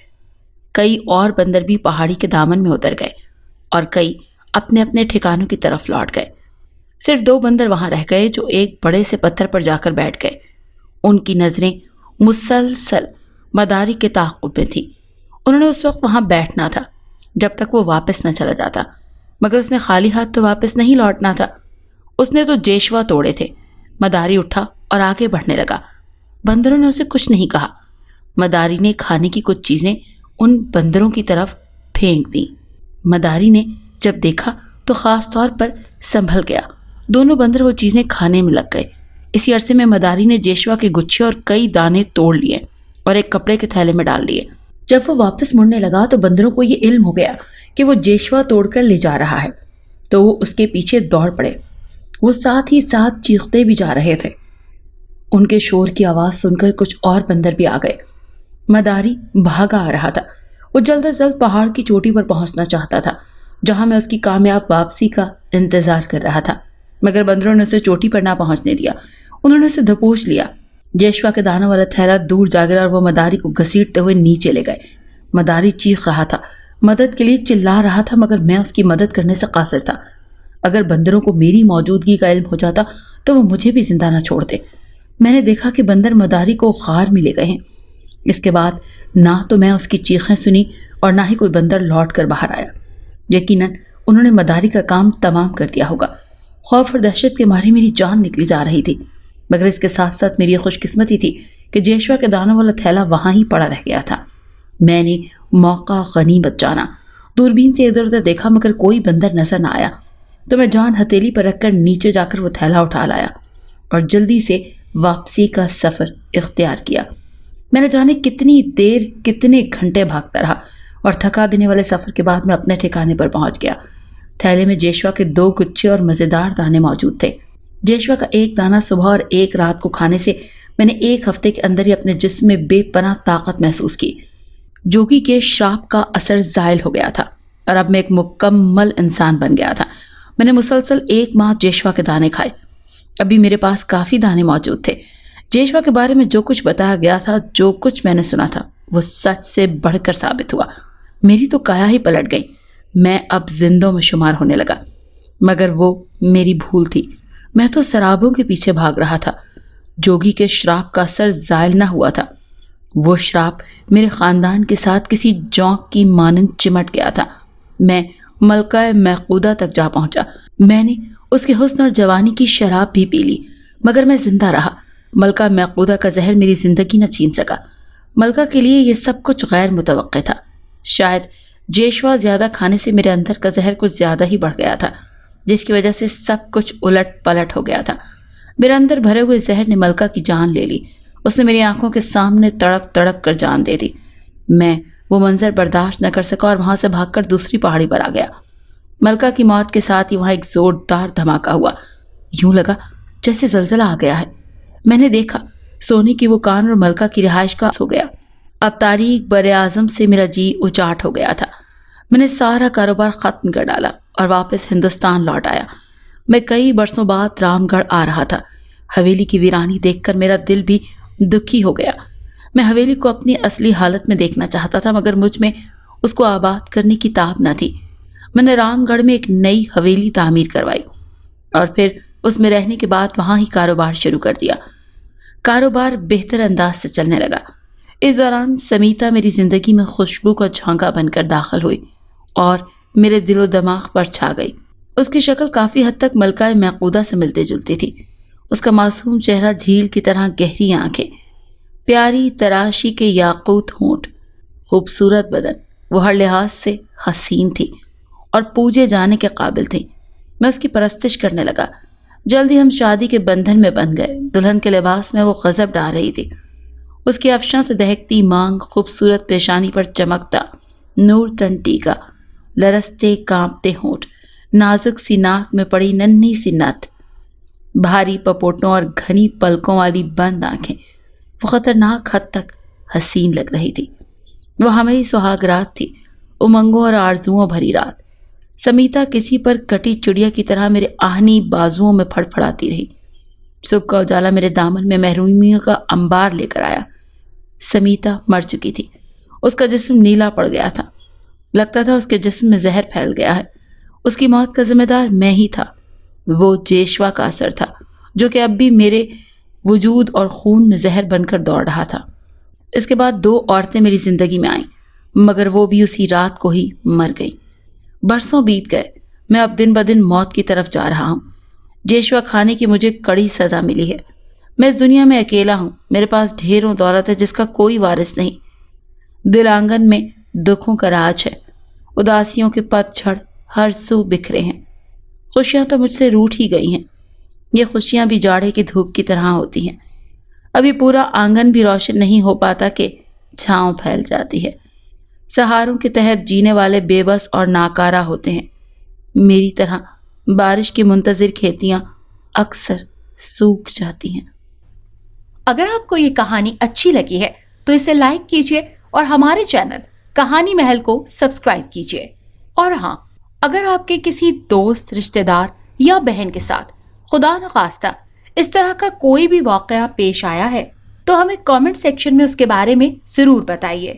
Speaker 1: کئی اور بندر بھی پہاڑی کے دامن میں اتر گئے اور کئی اپنے اپنے ٹھکانوں کی طرف لوٹ گئے۔ صرف 2 بندر وہاں رہ گئے جو ایک بڑے سے پتھر پر جا کر بیٹھ گئے۔ ان کی نظریں مسلسل مداری کے تعاقب میں تھیں۔ انہوں نے اس وقت وہاں بیٹھنا تھا جب تک وہ واپس نہ چلا جاتا، مگر اس نے خالی ہاتھ تو واپس نہیں لوٹنا تھا۔ اس نے تو جیشوا توڑے تھے۔ مداری اٹھا اور آگے بڑھنے لگا۔ بندروں نے اسے کچھ نہیں کہا۔ مداری نے کھانے کی کچھ چیزیں ان بندروں کی طرف پھینک دیں۔ مداری نے جب دیکھا تو خاص طور پر سنبھل گیا۔ دونوں بندر وہ چیزیں کھانے میں لگ گئے۔ اسی عرصے میں مداری نے جیشوا کے گچھے اور کئی دانے توڑ لیے اور ایک کپڑے کے تھیلے میں ڈال دیے۔ جب وہ واپس مڑنے لگا تو بندروں کو یہ علم ہو گیا کہ وہ جیشوا توڑ کر لے جا رہا ہے، تو وہ اس کے پیچھے دوڑ پڑے۔ وہ ساتھ ہی ساتھ چیختے بھی جا رہے تھے۔ ان کے شور کی آواز سن کر کچھ اور بندر بھی آ گئے۔ مداری بھاگا آ رہا تھا۔ وہ جلد از جلد پہاڑ کی چوٹی پر پہنچنا چاہتا تھا جہاں میں اس کی کامیاب واپسی کا انتظار کر رہا تھا، مگر بندروں نے اسے چوٹی پر نہ پہنچنے دیا۔ انہوں نے اسے دبوچ لیا۔ جیشوا کے دانوں والا تھیلا دور جا گرا اور وہ مداری کو گھسیٹتے ہوئے نیچے لے گئے۔ مداری چیخ رہا تھا، مدد کے لیے چلا رہا تھا، مگر میں اس کی مدد کرنے سے قاصر تھا۔ اگر بندروں کو میری موجودگی کا علم ہو جاتا تو وہ مجھے بھی زندہ نہ چھوڑتے۔ میں نے دیکھا کہ بندر مداری کو غار میں لے گئے ہیں۔ اس کے بعد نہ تو میں اس کی چیخیں سنی اور نہ ہی کوئی بندر لوٹ کر باہر آیا۔ یقیناً انہوں نے مداری کا کام تمام کر دیا ہوگا۔ خوف اور دہشت کے مارے میری جان نکلی جا رہی تھی، مگر اس کے ساتھ ساتھ میری خوش قسمتی تھی کہ جیشوا کے دانوں والا تھیلا وہاں ہی پڑا رہ گیا تھا۔ میں نے موقع غنیمت جانا، دوربین سے ادھر ادھر دیکھا مگر کوئی بندر نظر نہ آیا، تو میں جان ہتھیلی پر رکھ کر نیچے جا کر وہ تھیلا اٹھا لایا اور جلدی سے واپسی کا سفر اختیار کیا۔ میں نے جانے کتنی دیر کتنے گھنٹے بھاگتا رہا اور تھکا دینے والے سفر کے بعد میں اپنے ٹھکانے پر پہنچ گیا۔ تھیلے میں جیشوا کے 2 گچھے اور مزیدار دانے موجود تھے۔ جیشوا کا ایک دانہ صبح اور ایک رات کو کھانے سے میں نے 1 ہفتے کے اندر ہی اپنے جسم میں بے پناہ طاقت محسوس کی۔ جوگی کے شراپ کا اثر زائل ہو گیا تھا اور اب میں ایک مکمل انسان بن گیا تھا۔ میں نے مسلسل 1 ماہ جیشوا کے دانے کھائے۔ ابھی میرے پاس کافی دانے موجود تھے۔ جیشوا کے بارے میں جو کچھ بتایا گیا تھا، جو کچھ میں نے سنا تھا، وہ سچ سے بڑھ کر ثابت ہوا۔ میری تو کایا ہی پلٹ گئی۔ میں اب زندوں میں شمار ہونے لگا، مگر وہ میری بھول تھی۔ میں تو سرابوں کے پیچھے بھاگ رہا تھا۔ جوگی کے شراپ کا اثر زائل نہ ہوا تھا۔ وہ شراپ میرے خاندان کے ساتھ کسی جونک کی مانند چمٹ گیا تھا۔ میں ملکہ محقودہ تک جا پہنچا۔ میں نے اس کے حسن اور جوانی کی شراب بھی پی لی، مگر میں زندہ رہا۔ ملکہ محقودہ کا زہر میری زندگی نہ چھین سکا۔ ملکہ کے لیے یہ سب کچھ غیر متوقع تھا۔ شاید جیشوا زیادہ کھانے سے میرے اندر کا زہر کچھ زیادہ ہی بڑھ گیا تھا، جس کی وجہ سے سب کچھ الٹ پلٹ ہو گیا تھا۔ میرے اندر بھرے ہوئے زہر نے ملکہ کی جان لے لی۔ اس نے میری آنکھوں کے سامنے تڑپ تڑپ کر جان دے دی۔ میں وہ منظر برداشت نہ کر سکا اور وہاں سے بھاگ کر دوسری پہاڑی پر آ گیا۔ ملکہ کی موت کے ساتھ ہی وہاں ایک زوردار دھماکہ ہوا۔ یوں لگا جیسے زلزلہ آ گیا ہے۔ میں نے دیکھا سونے کی وہ کان اور ملکہ کی رہائش کا ہو گیا۔ اب تاریخ بر اعظم سے میرا جی اچاٹ ہو گیا تھا۔ میں نے سارا کاروبار ختم کر ڈالا اور واپس ہندوستان لوٹ آیا۔ میں کئی برسوں بعد رام گڑھ آ رہا تھا۔ حویلی کی ویرانی دیکھ کر میرا دل بھی دکھی ہو گیا۔ میں حویلی کو اپنی اصلی حالت میں دیکھنا چاہتا تھا، مگر مجھ میں اس کو آباد کرنے کی تاب نہ تھی۔ میں نے رام گڑھ میں ایک نئی حویلی تعمیر کروائی اور پھر اس میں رہنے کے بعد وہاں ہی کاروبار شروع کر دیا۔ کاروبار بہتر انداز سے چلنے لگا۔ اس دوران سمیتا میری زندگی میں خوشبو کا جھونکا بن کر داخل ہوئی اور میرے دل و دماغ پر چھا گئی۔ اس کی شکل کافی حد تک ملکہ محقودہ سے ملتی جلتی تھی۔ اس کا معصوم چہرہ، جھیل کی طرح گہری آنکھیں، پیاری تراشی کے یاقوت ہونٹ، خوبصورت بدن، وہ ہر لحاظ سے حسین تھی اور پوجے جانے کے قابل تھی۔ میں اس کی پرستش کرنے لگا۔ جلدی ہم شادی کے بندھن میں بندھ گئے۔ دلہن کے لباس میں وہ غضب ڈال رہی تھی۔ اس کی افشاں سے دہکتی مانگ، خوبصورت پیشانی پر چمکتا نور تن ٹیکا، لرزتے کانپتے ہونٹ، نازک سی ناک میں پڑی ننھی سی نتھ، بھاری پپوٹوں اور گھنی پلکوں والی بند آنکھیں، وہ خطرناک حد تک حسین لگ رہی تھی۔ وہ ہماری سہاگ رات تھی، امنگوں اور آرزوؤں بھری رات۔ سمیتا کسی پر کٹی چڑیا کی طرح میرے آہنی بازوؤں میں پھڑ پھڑاتی رہی۔ صبح کا اجالا میرے دامن میں محرومیوں کا انبار لے کر آیا۔ سمیتا مر چکی تھی۔ اس کا جسم نیلا پڑ گیا تھا۔ لگتا تھا اس کے جسم میں زہر پھیل گیا ہے۔ اس کی موت کا ذمہ دار میں ہی تھا۔ وہ جیشوا کا اثر تھا جو کہ اب بھی میرے وجود اور خون میں زہر بن کر دوڑ رہا تھا۔ اس کے بعد 2 عورتیں میری زندگی میں آئیں، مگر وہ بھی اسی رات کو ہی مر گئیں۔ برسوں بیت گئے۔ میں اب دن بدن موت کی طرف جا رہا ہوں۔ جیشوا کھانے کی مجھے کڑی سزا ملی ہے۔ میں اس دنیا میں اکیلا ہوں۔ میرے پاس ڈھیروں دولت ہے جس کا کوئی وارث نہیں۔ دل آنگن میں دکھوں کا راج ہے۔ اداسیوں کے پت جھڑ ہر سو بکھرے ہیں۔ خوشیاں تو مجھ سے روٹھ ہی گئی ہیں۔ یہ خوشیاں بھی جاڑے کی دھوپ کی طرح ہوتی ہیں۔ ابھی پورا آنگن بھی روشن نہیں ہو پاتا کہ چھاؤں پھیل جاتی ہے۔ سہاروں کے تحت جینے والے بے بس اور ناکارہ ہوتے ہیں۔ میری طرح بارش کی منتظر کھیتیاں اکثر سوکھ جاتی ہیں۔
Speaker 2: اگر آپ کو یہ کہانی اچھی لگی ہے تو اسے لائک کیجیے اور ہمارے چینل کہانی محل کو سبسکرائب کیجیے۔ اور ہاں، اگر آپ کے کسی دوست، رشتہ دار یا بہن کے ساتھ خدا نخواستہ اس طرح کا کوئی بھی واقعہ پیش آیا ہے تو ہمیں کامنٹ سیکشن میں اس کے بارے میں ضرور بتائیے۔